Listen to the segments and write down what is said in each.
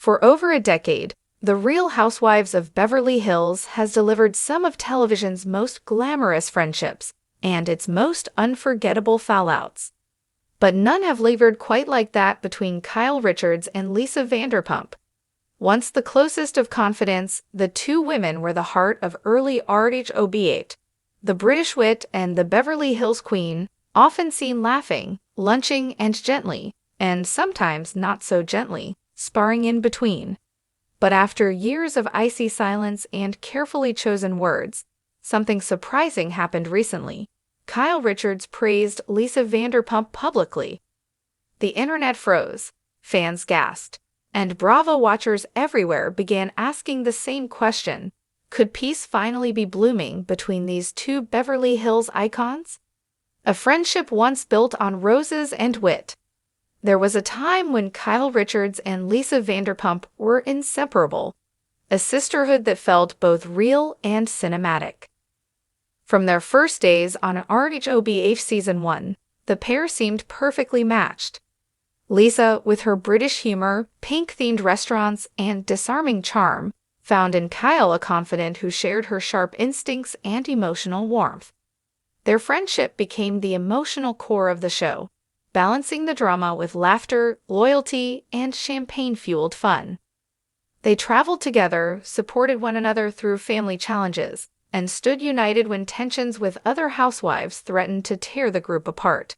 For over a decade, The Real Housewives of Beverly Hills has delivered some of television's most glamorous friendships and its most unforgettable fallouts. But none have labored quite like that between Kyle Richards and Lisa Vanderpump. Once the closest of confidants, the two women were the heart of early RHOBH, the British wit and the Beverly Hills queen, often seen laughing, lunching, and gently, and sometimes not so gently, sparring in between. But after years of icy silence and carefully chosen words, something surprising happened recently. Kyle Richards praised Lisa Vanderpump publicly. The internet froze, fans gasped, and Bravo watchers everywhere began asking the same question: could peace finally be blooming between these two Beverly Hills icons? A friendship once built on roses and wit. There was a time when Kyle Richards and Lisa Vanderpump were inseparable, a sisterhood that felt both real and cinematic. From their first days on RHOBH Season 1, the pair seemed perfectly matched. Lisa, with her British humor, pink-themed restaurants, and disarming charm, found in Kyle a confidant who shared her sharp instincts and emotional warmth. Their friendship became the emotional core of the show, balancing the drama with laughter, loyalty, and champagne-fueled fun. They traveled together, supported one another through family challenges, and stood united when tensions with other housewives threatened to tear the group apart.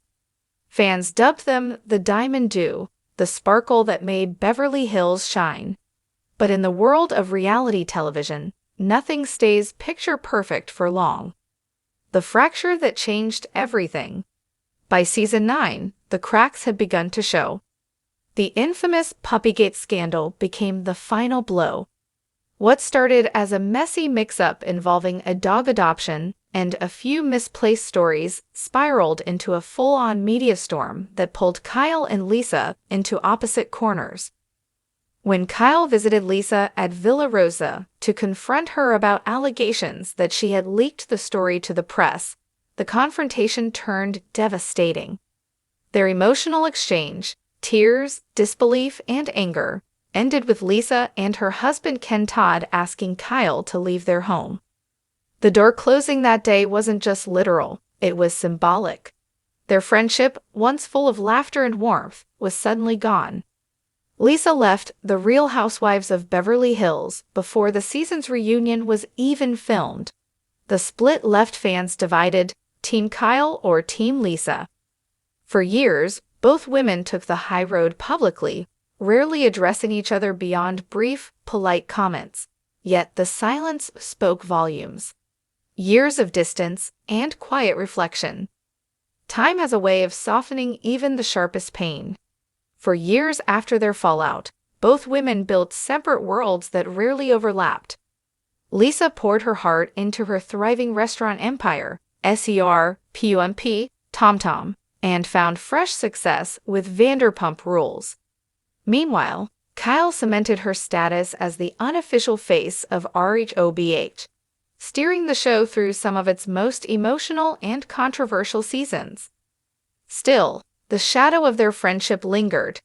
Fans dubbed them the Diamond Dew, the sparkle that made Beverly Hills shine. But in the world of reality television, nothing stays picture-perfect for long. The fracture that changed everything. By Season 9, the cracks had begun to show. The infamous Puppygate scandal became the final blow. What started as a messy mix-up involving a dog adoption and a few misplaced stories spiraled into a full-on media storm that pulled Kyle and Lisa into opposite corners. When Kyle visited Lisa at Villa Rosa to confront her about allegations that she had leaked the story to the press, the confrontation turned devastating. Their emotional exchange, tears, disbelief, and anger, ended with Lisa and her husband Ken Todd asking Kyle to leave their home. The door closing that day wasn't just literal, it was symbolic. Their friendship, once full of laughter and warmth, was suddenly gone. Lisa left The Real Housewives of Beverly Hills before the season's reunion was even filmed. The split left fans divided, Team Kyle or Team Lisa. For years, both women took the high road publicly, rarely addressing each other beyond brief, polite comments. Yet the silence spoke volumes. Years of distance and quiet reflection. Time has a way of softening even the sharpest pain. For years after their fallout, both women built separate worlds that rarely overlapped. Lisa poured her heart into her thriving restaurant empire, SER, TomTom, and found fresh success with Vanderpump Rules. Meanwhile, Kyle cemented her status as the unofficial face of RHOBH, steering the show through some of its most emotional and controversial seasons. Still, the shadow of their friendship lingered.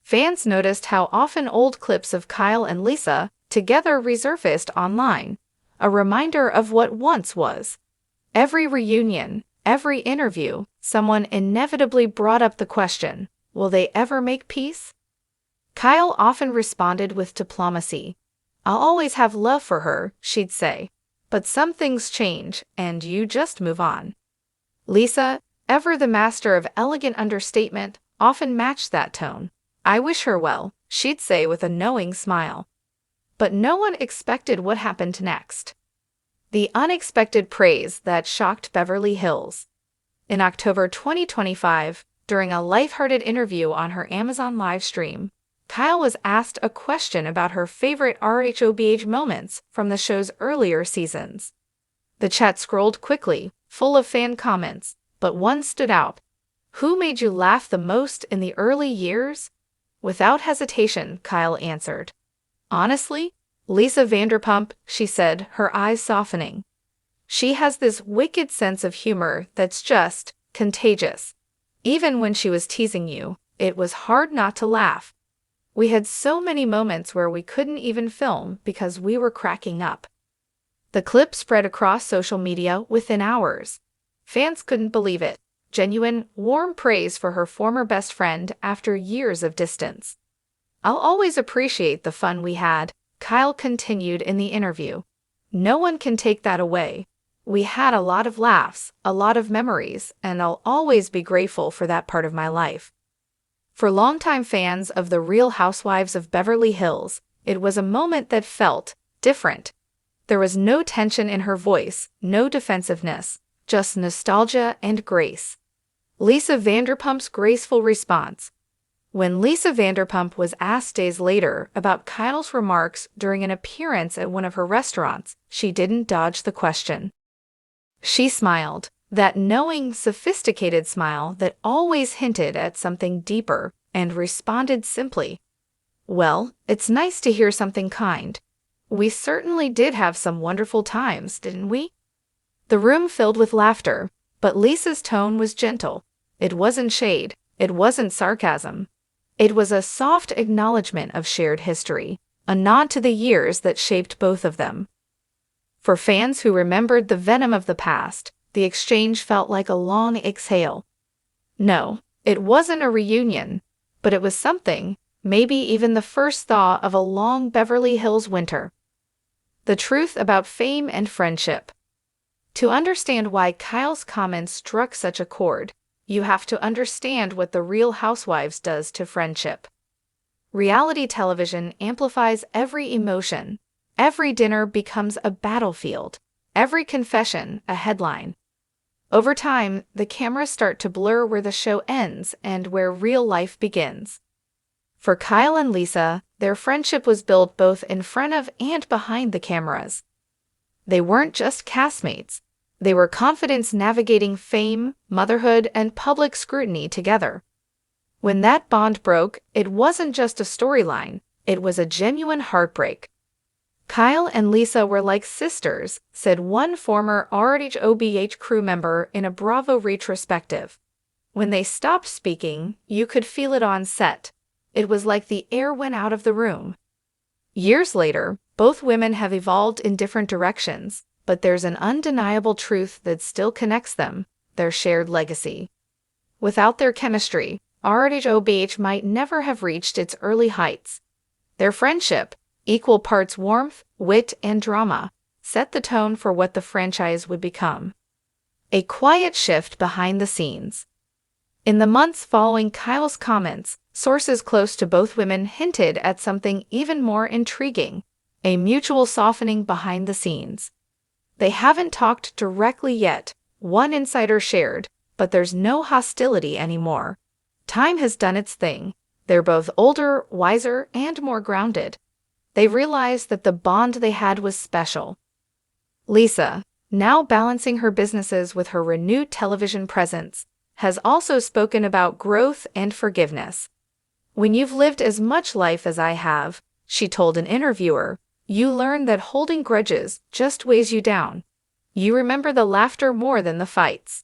Fans noticed how often old clips of Kyle and Lisa together resurfaced online, a reminder of what once was. Every reunion, every interview, someone inevitably brought up the question, will they ever make peace? Kyle often responded with diplomacy. I'll always have love for her, she'd say. But some things change, and you just move on. Lisa, ever the master of elegant understatement, often matched that tone. I wish her well, she'd say with a knowing smile. But no one expected what happened next. The unexpected praise that shocked Beverly Hills. In October 2025, during a lighthearted interview on her Amazon live stream, Kyle was asked a question about her favorite RHOBH moments from the show's earlier seasons. The chat scrolled quickly, full of fan comments, but one stood out. Who made you laugh the most in the early years? Without hesitation, Kyle answered. Honestly, Lisa Vanderpump, she said, her eyes softening. She has this wicked sense of humor that's just contagious. Even when she was teasing you, it was hard not to laugh. We had so many moments where we couldn't even film because we were cracking up. The clip spread across social media within hours. Fans couldn't believe it. Genuine, warm praise for her former best friend after years of distance. "I'll always appreciate the fun we had," Kyle continued in the interview. "No one can take that away. We had a lot of laughs, a lot of memories, and I'll always be grateful for that part of my life." For longtime fans of The Real Housewives of Beverly Hills, it was a moment that felt different. There was no tension in her voice, no defensiveness, just nostalgia and grace. Lisa Vanderpump's graceful response. When Lisa Vanderpump was asked days later about Kyle's remarks during an appearance at one of her restaurants, she didn't dodge the question. She smiled, that knowing, sophisticated smile that always hinted at something deeper, and responded simply, "Well, it's nice to hear something kind. We certainly did have some wonderful times, didn't we?" The room filled with laughter, but Lisa's tone was gentle. It wasn't shade, it wasn't sarcasm. It was a soft acknowledgement of shared history, a nod to the years that shaped both of them. For fans who remembered the venom of the past, the exchange felt like a long exhale. No, it wasn't a reunion, but it was something, maybe even the first thaw of a long Beverly Hills winter. The truth about fame and friendship. To understand why Kyle's comments struck such a chord, you have to understand what The Real Housewives does to friendship. Reality television amplifies every emotion. Every dinner becomes a battlefield. Every confession, a headline. Over time, the cameras start to blur where the show ends and where real life begins. For Kyle and Lisa, their friendship was built both in front of and behind the cameras. They weren't just castmates. They were confidants navigating fame, motherhood, and public scrutiny together. When that bond broke, it wasn't just a storyline, it was a genuine heartbreak. "Kyle and Lisa were like sisters," said one former RHOBH crew member in a Bravo retrospective. "When they stopped speaking, you could feel it on set. It was like the air went out of the room." Years later, both women have evolved in different directions, but there's an undeniable truth that still connects them: their shared legacy. Without their chemistry, RHOBH might never have reached its early heights. Their friendship, equal parts warmth, wit, and drama, set the tone for what the franchise would become. A quiet shift behind the scenes. In the months following Kyle's comments, sources close to both women hinted at something even more intriguing: a mutual softening behind the scenes. "They haven't talked directly yet," one insider shared, "but there's no hostility anymore. Time has done its thing. They're both older, wiser, and more grounded. They realized that the bond they had was special." Lisa, now balancing her businesses with her renewed television presence, has also spoken about growth and forgiveness. "When you've lived as much life as I have," she told an interviewer, "you learn that holding grudges just weighs you down. You remember the laughter more than the fights."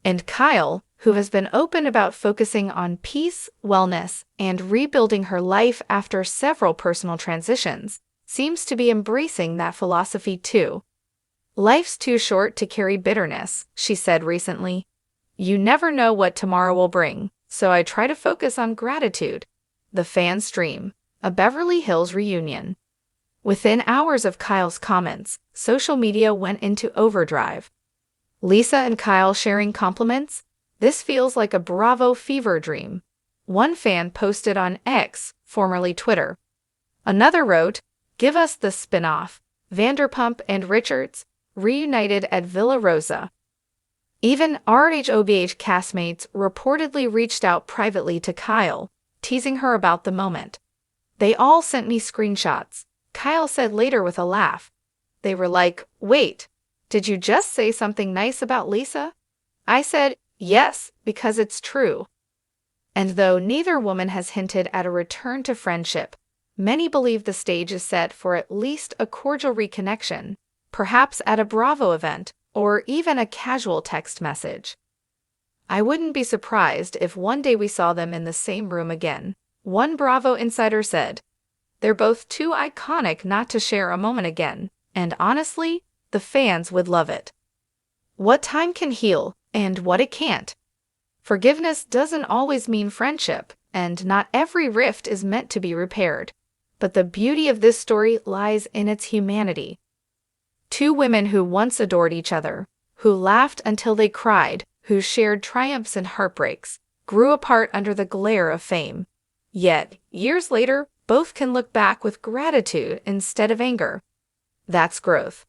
And Kyle, who has been open about focusing on peace, wellness, and rebuilding her life after several personal transitions, seems to be embracing that philosophy too. "Life's too short to carry bitterness," she said recently. "You never know what tomorrow will bring, so I try to focus on gratitude." The Fan's Dream, a Beverly Hills reunion. Within hours of Kyle's comments, social media went into overdrive. Lisa and Kyle sharing compliments? "This feels like a Bravo fever dream," one fan posted on X, formerly Twitter. Another wrote, "Give us the spin-off. Vanderpump and Richards, reunited at Villa Rosa." Even RHOBH castmates reportedly reached out privately to Kyle, teasing her about the moment. "They all sent me screenshots," Kyle said later with a laugh. "They were like, 'Wait, did you just say something nice about Lisa?' I said, 'Yes, because it's true.'" And though neither woman has hinted at a return to friendship, many believe the stage is set for at least a cordial reconnection, perhaps at a Bravo event, or even a casual text message. "I wouldn't be surprised if one day we saw them in the same room again," One Bravo insider said, "They're both too iconic not to share a moment again, and honestly, the fans would love it." What time can heal, and what it can't. Forgiveness doesn't always mean friendship, and not every rift is meant to be repaired. But the beauty of this story lies in its humanity. Two women who once adored each other, who laughed until they cried, who shared triumphs and heartbreaks, grew apart under the glare of fame. Yet, years later, both can look back with gratitude instead of anger. That's growth.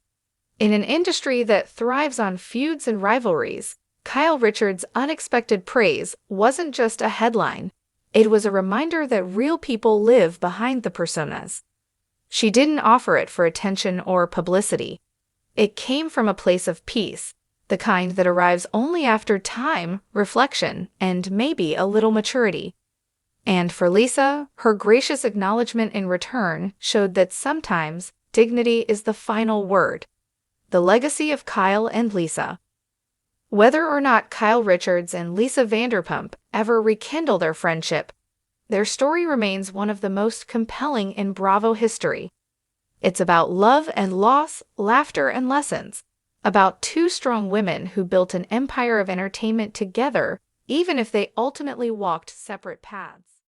In an industry that thrives on feuds and rivalries, Kyle Richards' unexpected praise wasn't just a headline. It was a reminder that real people live behind the personas. She didn't offer it for attention or publicity. It came from a place of peace, the kind that arrives only after time, reflection, and maybe a little maturity. And for Lisa, her gracious acknowledgement in return showed that sometimes dignity is the final word. The legacy of Kyle and Lisa. Whether or not Kyle Richards and Lisa Vanderpump ever rekindle their friendship, their story remains one of the most compelling in Bravo history. It's about love and loss, laughter and lessons, about two strong women who built an empire of entertainment together, even if they ultimately walked separate paths.